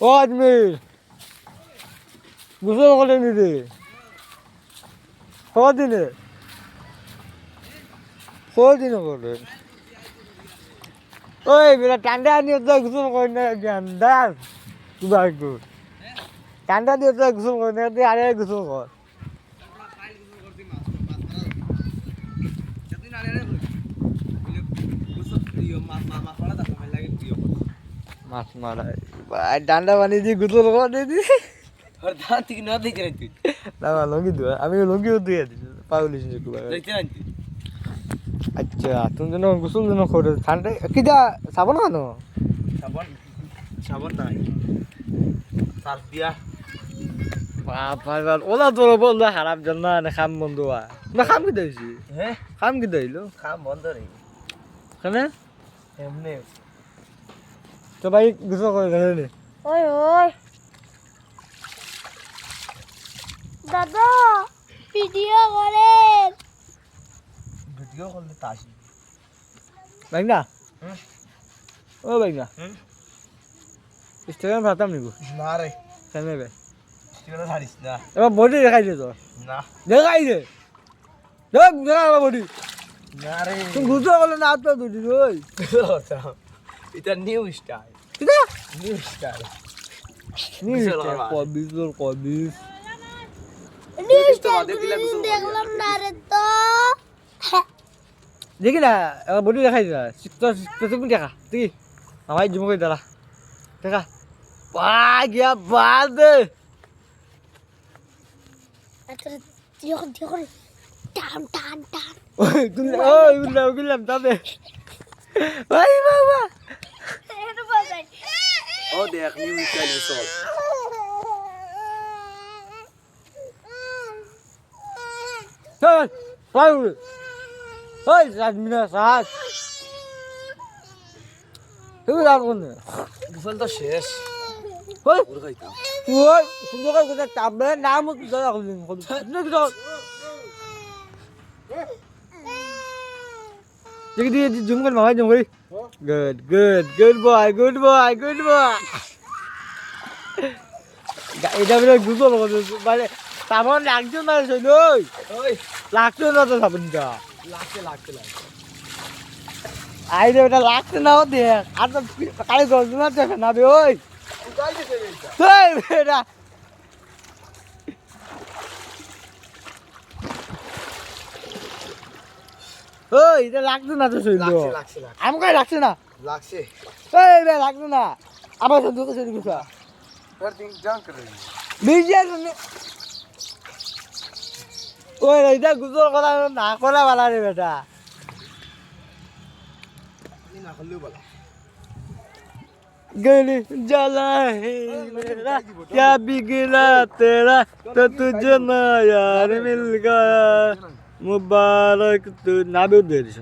ও আজমির গোসল করে নিতে কদিনে করে ওই বেটা ঠান্ডা নিয়ে তো গোসল করে না ঠান্ডা তুবা একটু ঠান্ডা দিয়ে তো গোসল করে না তুই আরে গোসল কর মাছ মারাই ডান্ডা বানিয়ে দিয়ে গোসল করে দিই না লঙ্গি দেওয়া আমি লঙ্গিও দিয়ে দিচ্ছি পাগলিস আচ্ছা তুমি যেন গোসল যেন করে ঠান্ডা কিটা সাবান কেন সাবান নাই সার্ফ দিয়া বাবা ওলা তোর বললো খারাপ জন্য না খাম বন্ধু না খাম কি দিয়েছি হ্যাঁ খাম কি দিল খাম বন্ধ রে কেন এমনি তো ভাই গোসল করে গেলে ওই ওই দাদা ভিডিও করেন ভিডিও করলে তাসি ভাই না হুম ও ভাই না ইনস্টাগ্রাম ভাতাম নিব না রে কেন ভাই তুই ছাড়িস না এবার বডি দেখাই দে তো না দেখাই দে দেখ দেখা বডি না রে তুমি গোসল করলে না তো দুটি ওই এটা নিউ স্টাইল কিটা নিউ স্টাইল কবিস কবিস নিউজ তো বাদে দিলা গোসল করে। দেখলাম না রে তো দেখি না এবার বডি দেখাই দে তুমি দেখা তুই আমার জুম করে দাঁড়া দেখা পা গিয়া বাদ দে আচ্ছা যখন যখন টান টান টান ওই গুলাম তবে ওই বাবা এটা বাজাই ও দেখ নিউ স্টাইল সব চল পাই ওই 7 মিনিট 7 তুই আর কোন গোসল তো শেষ ওই ওর খাইতাম ওই সুন্দর করে কথা তাবে নাম দাদা কইলেন দেখি দিয়ে জুম করে মামা জুম করি গুড বয় এটা বলে গুগল মানে সাবান লাগছে না শৈল ওই লাগছে না তো সাবানটা লাগছে লাগছে লাগছে আই রে এটা লাগছে না দেখ আর তো কালে গজ না দেখ না বে ওই উঠাই দিতে এইটা এই বেটা ওই এটা লাগছে না তো শৈল লাগছে লাগছে লাগছে আমাকে লাগছে না লাগছে এই বে লাগছে না আবার শুধু শুধু কিছু फिर दिन जान कर रही বিজয় ওই এটা গুজর করা না করা বালা রে বেটা ये ना खल्लू वाला गली जला है मेरा क्या बिगड़ा तेरा तो तुझे ना यार मिल गया मुबारक तू ना भी दे दिस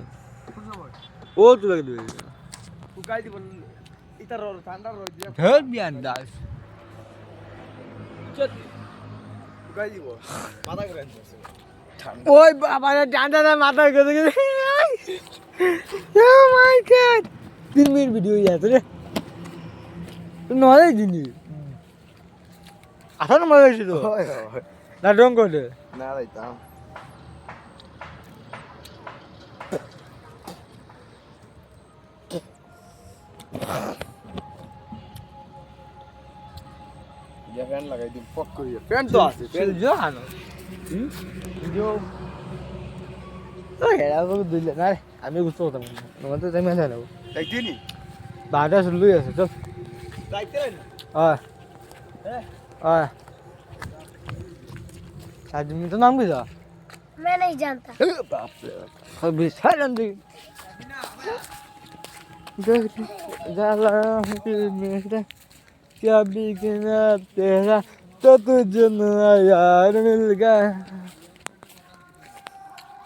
ओ तू लग दे तू काय दी बोल इधर रो ठंडा रो दिया घर भी अंदाज चल तू काय दी बोल माथा करे ওই বাবা ডান্ডা না মাথা গেছে গেছে ও মাই গড 3 মিনিট ভিডিও যাচ্ছে রে নয় দিনি আসল মজা হয়েছিল ओए না ডং করে ना रहता ये फैन लगाई दी पक करिए फैन तो आसे फैन জানো जो ওই এরা বলে দিলে না রে, আমি বুঝতে পারতাম না তোমার তো টাইম আছে না देखती नहीं বারোটা শুরু আছে চল देखते रहे আয় हैं আয় সাজমি তো নাম কি যা मैं नहीं जानता বাপ রে সবই সাইলেন দি जाला मेरा क्या बिगड़ा तेरा तो तुझे ना यार मिल गया